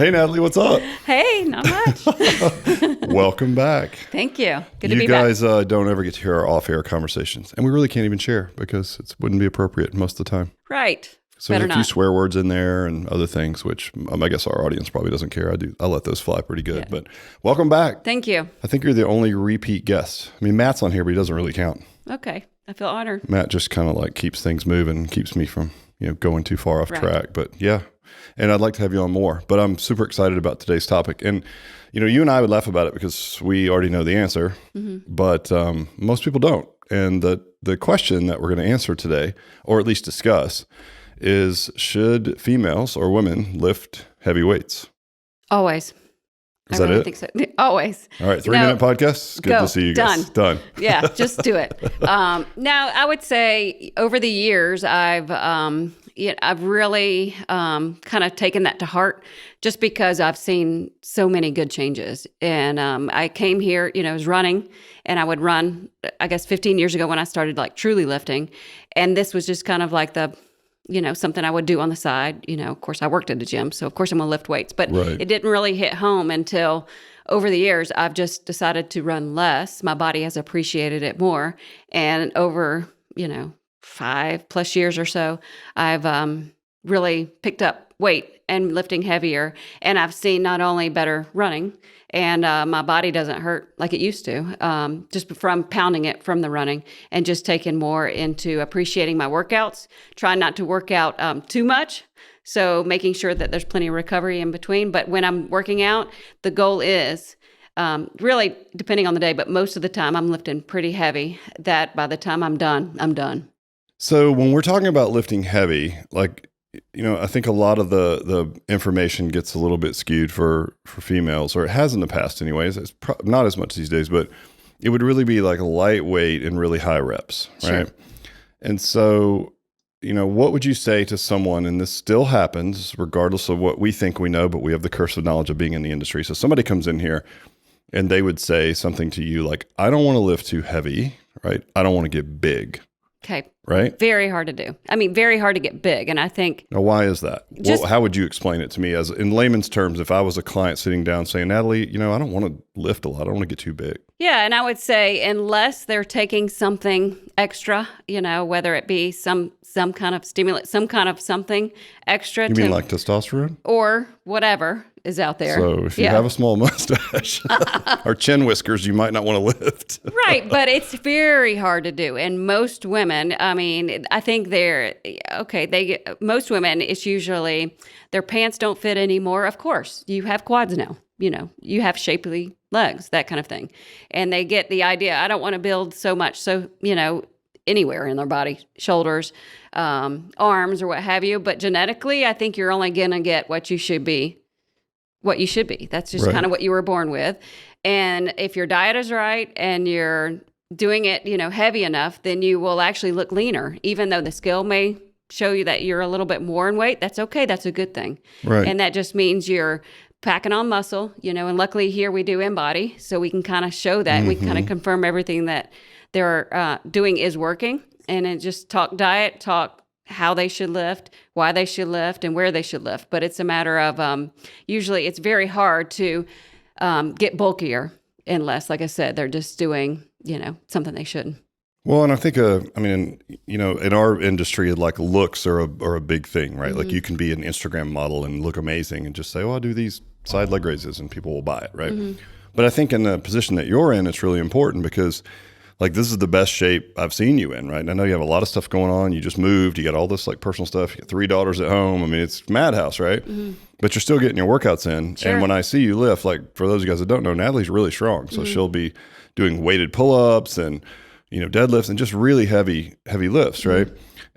Hey, Natalie, what's up? Hey, not much. Welcome back. Thank you. Good to You be guys back. don't ever get to hear our off-air conversations, and we really can't even share because it wouldn't be appropriate most of the time. Right. So Better there's a few not. swear words in there and other things, which I guess our audience probably doesn't care. I let those fly pretty good. Yeah. But welcome back. Thank you. I think you're the only repeat guest. I mean, Matt's on here, but he doesn't really count. Okay. I feel honored. Matt just kind of like keeps things moving, keeps me from going too far off Right. track. But yeah, and I'd like to have you on more. But I'm super excited about today's topic. And you and I would laugh about it because we already know the answer, but most people don't. And the question that we're going to answer today, or at least discuss, is should females or women lift heavy weights? Always. Is I that really it? think so. Always. All right, 3-minute podcast. Good go. to see you guys. Done. Yeah, just do it. Now, I would say over the years, I've really kind of taken that to heart just because I've seen so many good changes. And I came here, I was running, and I would run, I guess, 15 years ago when I started like truly lifting. And this was just kind of like something I would do on the side. Of course, I worked at a gym, so of course I'm going to lift weights. But Right. It didn't really hit home until over the years, I've just decided to run less. My body has appreciated it more. And over, 5+ years or so, I've really picked up weight and lifting heavier. And I've seen not only better running, and my body doesn't hurt like it used to, just from pounding it from the running, and just taking more into appreciating my workouts, trying not to work out too much. So making sure that there's plenty of recovery in between. But when I'm working out, the goal is really depending on the day, but most of the time I'm lifting pretty heavy that by the time I'm done, I'm done. So when we're talking about lifting heavy, I think a lot of the information gets a little bit skewed for females, or it has in the past anyways. It's not as much these days, but it would really be like lightweight and really high reps, right? Sure. And so, what would you say to someone, and this still happens regardless of what we think we know, but we have the curse of knowledge of being in the industry. So somebody comes in here and they would say something to you like, I don't want to lift too heavy, right? I don't want to get big, Okay. right? Very hard to do. I mean, very hard to get big. And I think, Now, why is that? Just- How would you explain it to me as in layman's terms? If I was a client sitting down saying, Natalie, I don't want to lift a lot. I don't want to get too big. yeah, and I would say unless they're taking something extra, whether it be some kind of stimulant, some kind of something extra You mean like testosterone? or whatever is out there. So if you Yeah. have a small mustache or chin whiskers, you might not want to lift. Right, but it's very hard to do. And most women, I mean, I think most women, it's usually their pants don't fit anymore. Of course, you have quads now, you have shapely legs, that kind of thing. And they get the idea, I don't want to build so much. So, anywhere in their body, shoulders, arms or what have you. But genetically, I think you're only going to get what you should be. That's just Right. kind of what you were born with. And if your diet is right and you're doing it, heavy enough, then you will actually look leaner. Even though the scale may show you that you're a little bit more in weight, that's okay. That's a good thing. Right. And that just means you're packing on muscle, and luckily here we do InBody, so we can kind of show that. We can kind of confirm everything that they're doing is working. And then just talk diet, talk how they should lift, why they should lift, and where they should lift. But it's a matter of usually it's very hard to get bulkier unless, like I said, they're just doing, something they shouldn't. Well, and I think, in our industry, like looks are a big thing, right? Like you can be an Instagram model and look amazing and just say, oh, I do these side leg raises and people will buy it, right? But I think in the position that you're in, it's really important because like this is the best shape I've seen you in, right? And I know you have a lot of stuff going on. You just moved. You got all this like personal stuff. You got 3 daughters at home. I mean, it's madhouse, right? But you're still getting your workouts in. Sure. And when I see you lift, like for those of you guys that don't know, Natalie's really strong. So she'll be doing weighted pull-ups and, deadlifts and just really heavy lifts, right?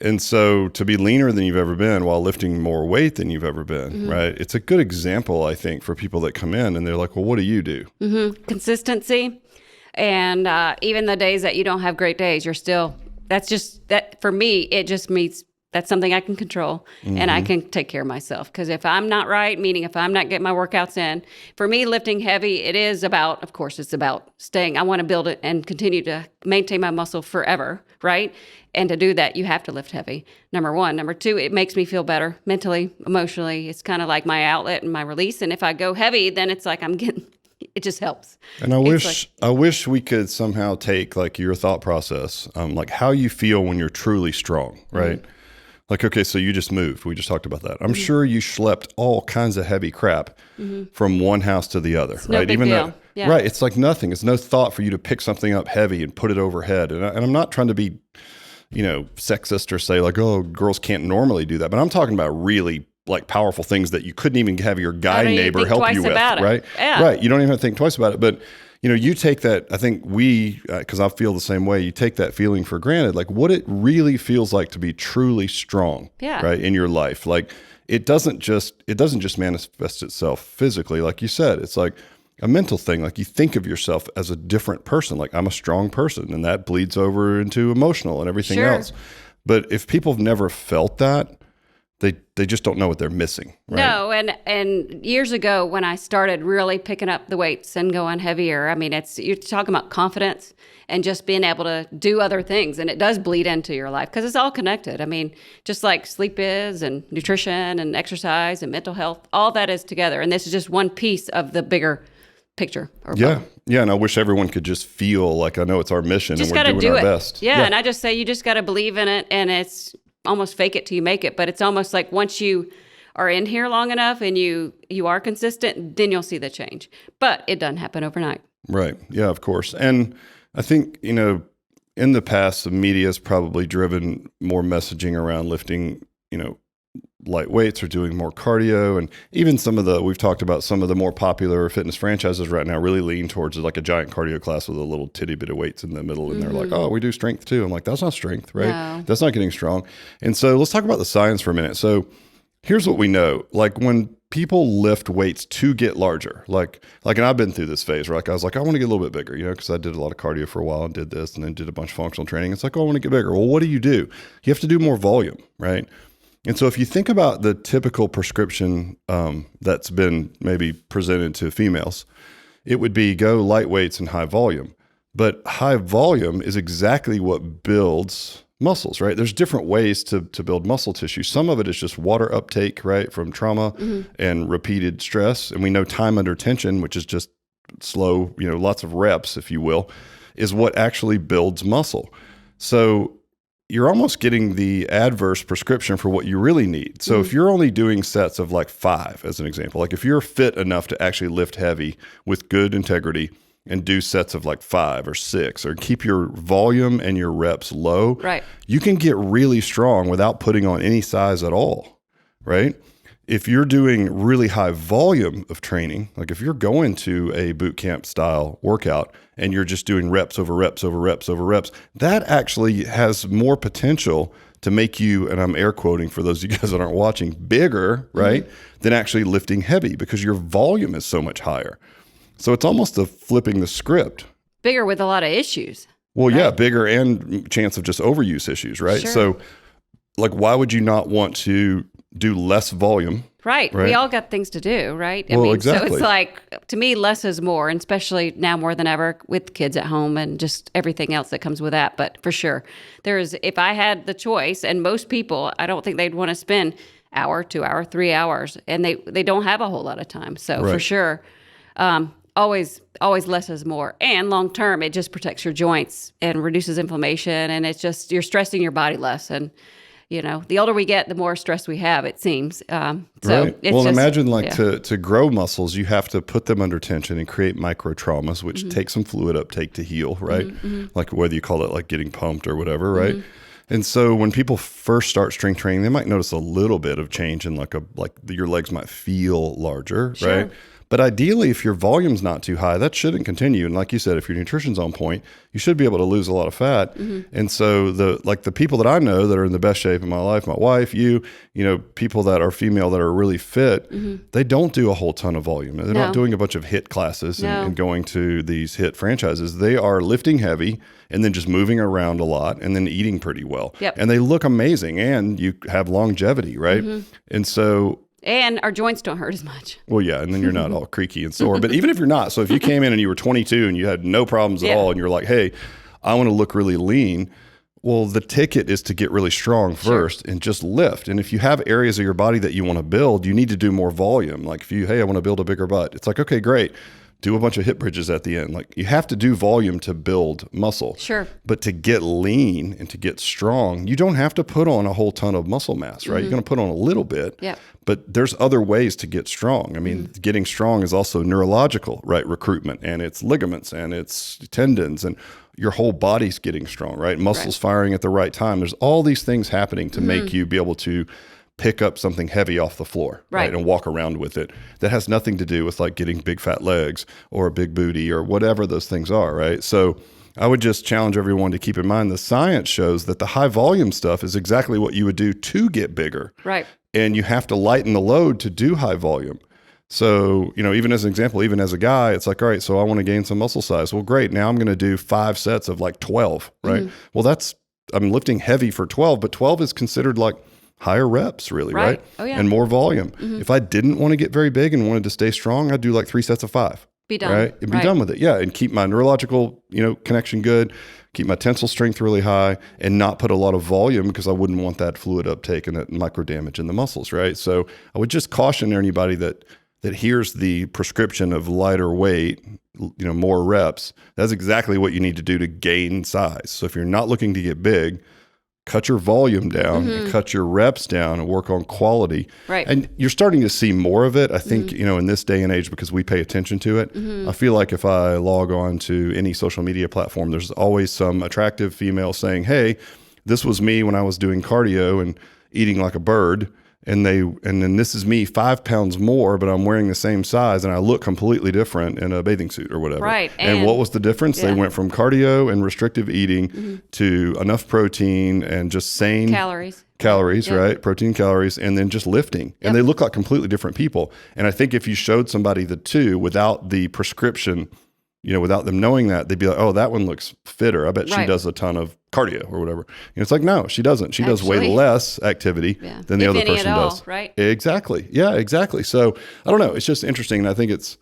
And so to be leaner than you've ever been while lifting more weight than you've ever been, right? It's a good example, I think, for people that come in and they're like, well, what do you do? Consistency. And even the days that you don't have great days, you're still, that's just, that for me, it just means That's something I can control, and I can take care of myself. Because if I'm not right, meaning if I'm not getting my workouts in, for me, lifting heavy, it is about, of course, it's about staying. I want to build it and continue to maintain my muscle forever, right? And to do that, you have to lift heavy, number one. Number two, it makes me feel better mentally, emotionally. It's kind of like my outlet and my release. And if I go heavy, then it's like I'm getting, it just helps. And I wish we could somehow take like your thought process, like how you feel when you're truly strong, right? Like, okay, so you just moved. We just talked about that. I'm sure you schlepped all kinds of heavy crap from one house to the other, no right? big deal. Yeah. Right. It's like nothing. It's no thought for you to pick something up heavy and put it overhead. And I'm not trying to be, sexist or say like, oh, girls can't normally do that. But I'm talking about really like powerful things that you couldn't even have your guy neighbor help you with, right? Yeah. Right. You don't even have to think twice about it. But you take that, I think because I feel the same way, you take that feeling for granted, like what it really feels like to be truly strong, right, in your life. Like it doesn't just manifest itself physically, like you said. It's like a mental thing. Like you think of yourself as a different person. Like I'm a strong person, and that bleeds over into emotional and everything else. But if people have never felt that, they just don't know what they're missing. Right? No, and years ago when I started really picking up the weights and going heavier, I mean, you're talking about confidence and just being able to do other things, and it does bleed into your life because it's all connected. I mean, just like sleep is, and nutrition and exercise and mental health, all that is together, and this is just one piece of the bigger picture. Yeah, and I wish everyone could just feel like, I know it's our mission just and we're doing our best. Yeah, and I just say you just got to believe in it, and it's almost fake it till you make it. But it's almost like once you are in here long enough and you are consistent, then you'll see the change. But it doesn't happen overnight. Right. Yeah, of course. And I think, in the past, the media has probably driven more messaging around lifting, light weights or doing more cardio. And even we've talked about some of the more popular fitness franchises right now really lean towards like a giant cardio class with a little titty bit of weights in the middle. And they're like, oh, we do strength too. I'm like, that's not strength, right? No. That's not getting strong. And so let's talk about the science for a minute. So here's what we know. Like when people lift weights to get larger, like, and I've been through this phase where I was like, I want to get a little bit bigger, because I did a lot of cardio for a while and did this and then did a bunch of functional training. It's like, oh, I want to get bigger. Well, what do? You have to do more volume, right? And so if you think about the typical prescription that's been maybe presented to females, it would be go light weights and high volume. But high volume is exactly what builds muscles, right? There's different ways to build muscle tissue. Some of it is just water uptake, right, from trauma and repeated stress. And we know time under tension, which is just slow, lots of reps, if you will, is what actually builds muscle. So you're almost getting the adverse prescription for what you really need. So if you're only doing sets of like 5, as an example, like if you're fit enough to actually lift heavy with good integrity and do sets of like 5 or 6 or keep your volume and your reps low, right, you can get really strong without putting on any size at all, right? If you're doing really high volume of training, like if you're going to a boot camp style workout and you're just doing reps over reps over reps over reps, that actually has more potential to make you, and I'm air quoting for those of you guys that aren't watching, bigger, right, than actually lifting heavy because your volume is so much higher. So it's almost a flipping the script. Bigger with a lot of issues. Well, yeah, bigger and chance of just overuse issues, right? Sure. So like, why would you not want to do less volume? Right. We all got things to do, right? Exactly. So it's like, to me, less is more, and especially now more than ever with kids at home and just everything else that comes with that. But for sure, if I had the choice, and most people, I don't think they'd want to spend hour, 2 hour, 3 hours, and they don't have a whole lot of time. So for sure, always less is more. And long term, it just protects your joints and reduces inflammation, and it's just, you're stressing your body less. And the older we get, the more stress we have, it seems. Right. Well, imagine to grow muscles, you have to put them under tension and create micro traumas, which take some fluid uptake to heal, right? Like whether you call it like getting pumped or whatever, right? And so when people first start strength training, they might notice a little bit of change in like your legs might feel larger, right? But ideally, if your volume's not too high, that shouldn't continue. And like you said, if your nutrition's on point, you should be able to lose a lot of fat. And so the people that I know that are in the best shape in my life, my wife, you know, people that are female that are really fit, they don't do a whole ton of volume. They're not doing a bunch of HIIT classes and going to these HIIT franchises. They are lifting heavy and then just moving around a lot and then eating pretty well. And they look amazing and you have longevity, right? And so... And our joints don't hurt as much. Well, yeah, and then you're not all creaky and sore. But even if you're not, so if you came in and you were 22 and you had no problems at all and you're like, hey, I want to look really lean, well, the ticket is to get really strong first and just lift. And if you have areas of your body that you want to build, you need to do more volume. Like if you, hey, I want to build a bigger butt. It's like, okay, great. Do a bunch of hip bridges at the end. Like you have to do volume to build muscle. Sure. But to get lean and to get strong, you don't have to put on a whole ton of muscle mass, right? You're going to put on a little bit. But there's other ways to get strong. I mean, getting strong is also neurological, right? Recruitment, and it's ligaments and it's tendons and your whole body's getting strong, right? Muscles firing at the right time. There's all these things happening to make you be able to pick up something heavy off the floor, right? And walk around with it. That has nothing to do with like getting big fat legs or a big booty or whatever those things are, right? So I would just challenge everyone to keep in mind the science shows that the high volume stuff is exactly what you would do to get bigger. Right. And you have to lighten the load to do high volume. So, you know, even as an example, even as a guy, it's like, all right, so I want to gain some muscle size. Well, great. Now I'm going to do 5 sets of like 12, right? Well, I'm lifting heavy for 12, but 12 is considered like higher reps really, right? Oh, yeah. And more volume. If I didn't want to get very big and wanted to stay strong, I'd do like 3 sets of 5. Be done. Right? And be done with it. Yeah. And keep my neurological, you know, connection good, keep my tensile strength really high and not put a lot of volume because I wouldn't want that fluid uptake and that micro damage in the muscles, right? So I would just caution anybody that hears the prescription of lighter weight, you know, more reps. That's exactly what you need to do to gain size. So if you're not looking to get big, cut your volume down and cut your reps down and work on quality. Right. And you're starting to see more of it. I think, you know, in this day and age, because we pay attention to it, I feel like if I log on to any social media platform, there's always some attractive female saying, hey, this was me when I was doing cardio and eating like a bird. And then this is me 5 pounds more, but I'm wearing the same size and I look completely different in a bathing suit or whatever. Right. And what was the difference? They went from cardio and restrictive eating to enough protein and just sane calories, right? Protein, calories, and then just lifting. And they look like completely different people. And I think if you showed somebody the two without the prescription, you know, without them knowing that, they'd be like, oh, that one looks fitter. I bet she does a ton of cardio or whatever. And it's like, no, she doesn't. She does way less activity than the other person does. Right? Exactly. Yeah, exactly. So I don't know. It's just interesting. And I think it's,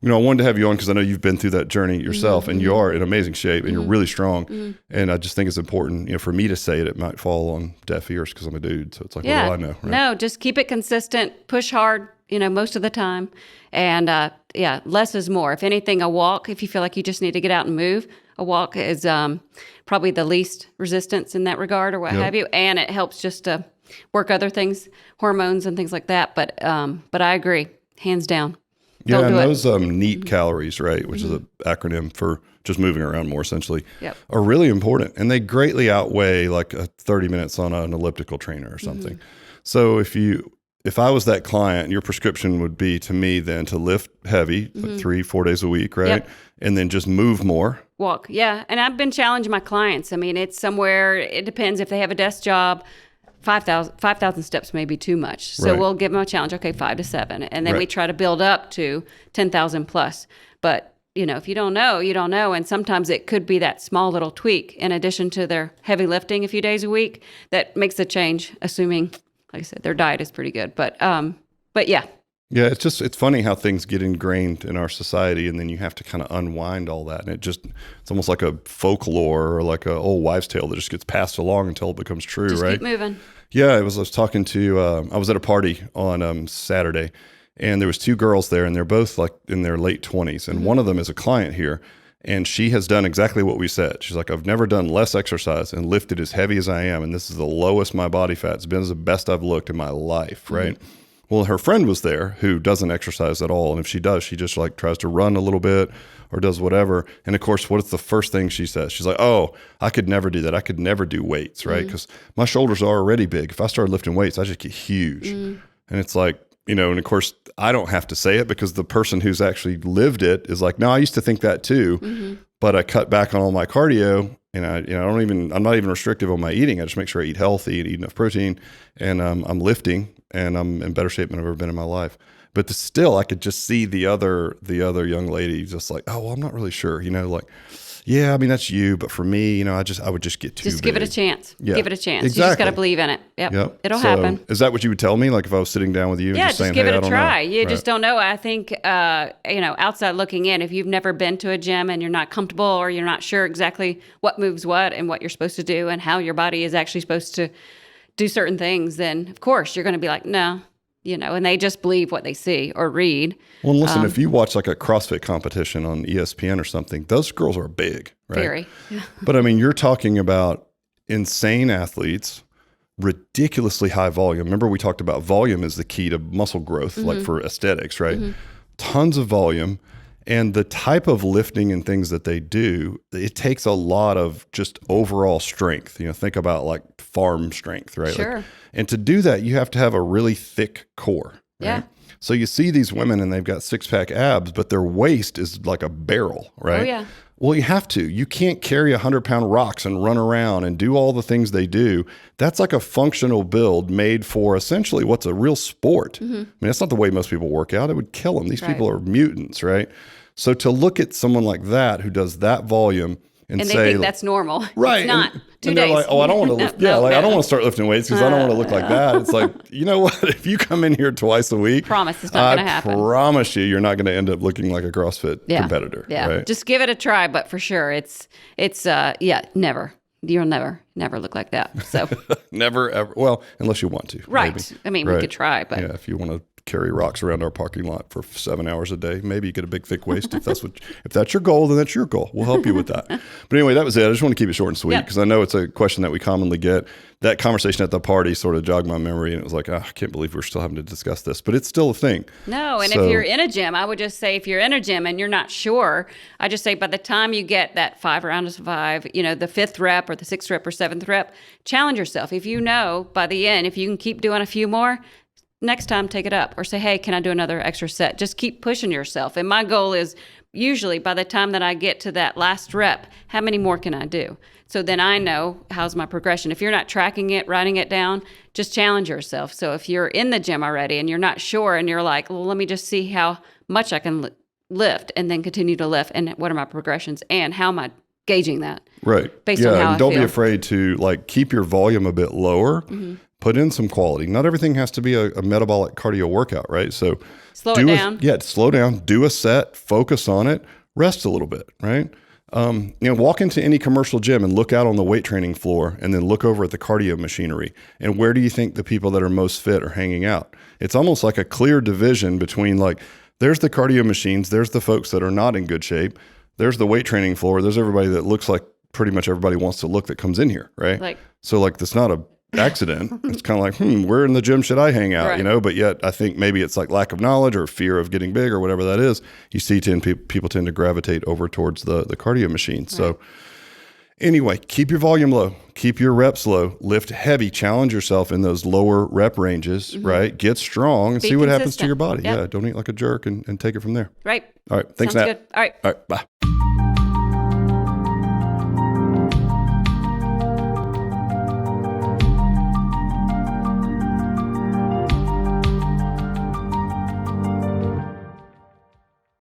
you know, I wanted to have you on because I know you've been through that journey yourself and you are in amazing shape and you're really strong. And I just think it's important, you know, for me to say it, it might fall on deaf ears because I'm a dude. So it's like, what do I know? Right? No, just keep it consistent, push hard, you know, most of the time. And less is more. If anything, a walk, if you feel like you just need to get out and move, a walk is probably the least resistance in that regard or what have you. And it helps just to work other things, hormones and things like that. But I agree, hands down. Yeah, and those NEAT calories, right, which is an acronym for just moving around more essentially, are really important. And they greatly outweigh like 30 minutes on an elliptical trainer or something. So if I was that client, your prescription would be to me then to lift heavy, like 3-4 days a week, right? And then just move more. Walk, yeah. And I've been challenging my clients. I mean, it's somewhere, it depends if they have a desk job, 5,000 steps may be too much. So we'll give them a challenge, okay, 5 to 7. And then we try to build up to 10,000 plus. But, you know, if you don't know, you don't know. And sometimes it could be that small little tweak in addition to their heavy lifting a few days a week that makes a change, assuming, like I said, their diet is pretty good. But yeah. Yeah, it's funny how things get ingrained in our society and then you have to kind of unwind all that. And it's almost like a folklore or like a old wives' tale that just gets passed along until it becomes true, just right? Keep moving. Yeah, I was talking to, I was at a party on Saturday and there was 2 girls there and they're both like in their late 20s. And one of them is a client here and she has done exactly what we said. She's like, I've never done less exercise and lifted as heavy as I am. And this is the lowest my body fat's been, is the best I've looked in my life, right? Well, her friend was there who doesn't exercise at all. And if she does, she just like tries to run a little bit or does whatever. And of course, what's the first thing she says? She's like, oh, I could never do that. I could never do weights, right? Because my shoulders are already big. If I started lifting weights, I just get huge. And it's like, and of course I don't have to say it because the person who's actually lived it is like, no, I used to think that too, but I cut back on all my cardio, and I'm not even restrictive on my eating. I just make sure I eat healthy and eat enough protein, and I'm lifting, and I'm in better shape than I've ever been in my life. But still, I could just see the other young lady just like, oh, well, I'm not really sure, like, yeah, I mean, that's you, but for me, I would just get too Just big. give it a chance. Yeah, give it a chance. exactly. You just got to believe in it. Yep. It'll So, happen. Is that what you would tell me? Like if I was sitting down with you, and Yeah, just saying, give hey, it I a don't try. know. You Right. just don't know. I think, outside looking in, if you've never been to a gym and you're not comfortable or you're not sure exactly what moves what and what you're supposed to do and how your body is actually supposed to do certain things, then of course you're going to be like, no, and they just believe what they see or read. Well, and listen, if you watch like a CrossFit competition on ESPN or something, those girls are big, right? Very. But I mean, you're talking about insane athletes, ridiculously high volume. Remember, we talked about volume is the key to muscle growth, like for aesthetics, right? Tons of volume. And the type of lifting and things that they do, it takes a lot of just overall strength. Think about like farm strength, right? Sure. And to do that, you have to have a really thick core. Right? Yeah. So you see these women and they've got 6-pack abs, but their waist is like a barrel, right? Oh, yeah. Well, you have to. You can't carry 100-pound rocks and run around and do all the things they do. That's like a functional build made for essentially what's a real sport. I mean, that's not the way most people work out. It would kill them. These people are mutants, right? So to look at someone like that who does that volume and And say, they think that's normal. right, It's not. and 2 they're days. like, oh, I don't want to lift. I don't want to start lifting weights because I don't want to look like that. It's like, you know what? If you come in here twice a week, Promise it's not going to happen. I promise you're not going to end up looking like a CrossFit competitor. Yeah. Right? Just give it a try, but for sure, it's never. You'll never look like that. So Never ever. Well, unless you want to. right. Maybe. I mean, we could try, but Yeah, if you want to carry rocks around our parking lot for 7 hours a day, maybe you get a big thick waist. If that's your goal, then that's your goal. We'll help you with that. But anyway, that was it. I just want to keep it short and sweet because I know it's a question that we commonly get. That conversation at the party sort of jogged my memory, and it was like, I can't believe we're still having to discuss this, but it's still a thing. No, and So- if you're in a gym, I would just say if you're in a gym and you're not sure, I just say by the time you get that 5 rounds of 5, the 5th rep or the 6th rep or 7th rep, challenge yourself. If you know by the end, if you can keep doing a few more, next time take it up or say, hey, can I do another extra set? Just keep pushing yourself. And my goal is usually by the time that I get to that last rep, how many more can I do? So then I know how's my progression. If you're not tracking it, writing it down, just challenge yourself. So if you're in the gym already and you're not sure and you're like, well, let me just see how much I can lift and then continue to lift and what are my progressions and how am I gauging that? Right. Based on how and I don't be feel. afraid to keep your volume a bit lower. Put in some quality. Not everything has to be a metabolic cardio workout, right? So Slow it down. Slow down. Do a set. Focus on it. Rest a little bit, right? Walk into any commercial gym and look out on the weight training floor, and then look over at the cardio machinery. And where do you think the people that are most fit are hanging out? It's almost like a clear division between there's the cardio machines, there's the folks that are not in good shape, there's the weight training floor, there's everybody that looks like pretty much everybody wants to look that comes in here, right? So that's not a accident. It's kind of like, where in the gym should I hang out? Right. But yet I think maybe it's like lack of knowledge or fear of getting big or whatever that is. You see people tend to gravitate over towards the cardio machine. Right. So anyway, keep your volume low, keep your reps low, lift heavy, challenge yourself in those lower rep ranges, right? Get strong and Be see what happens to consistent. your body. Yep. Yeah. Don't eat like a jerk and take it from there. Right. All right. Thanks, Sounds Nat. good. All right. All right. Bye.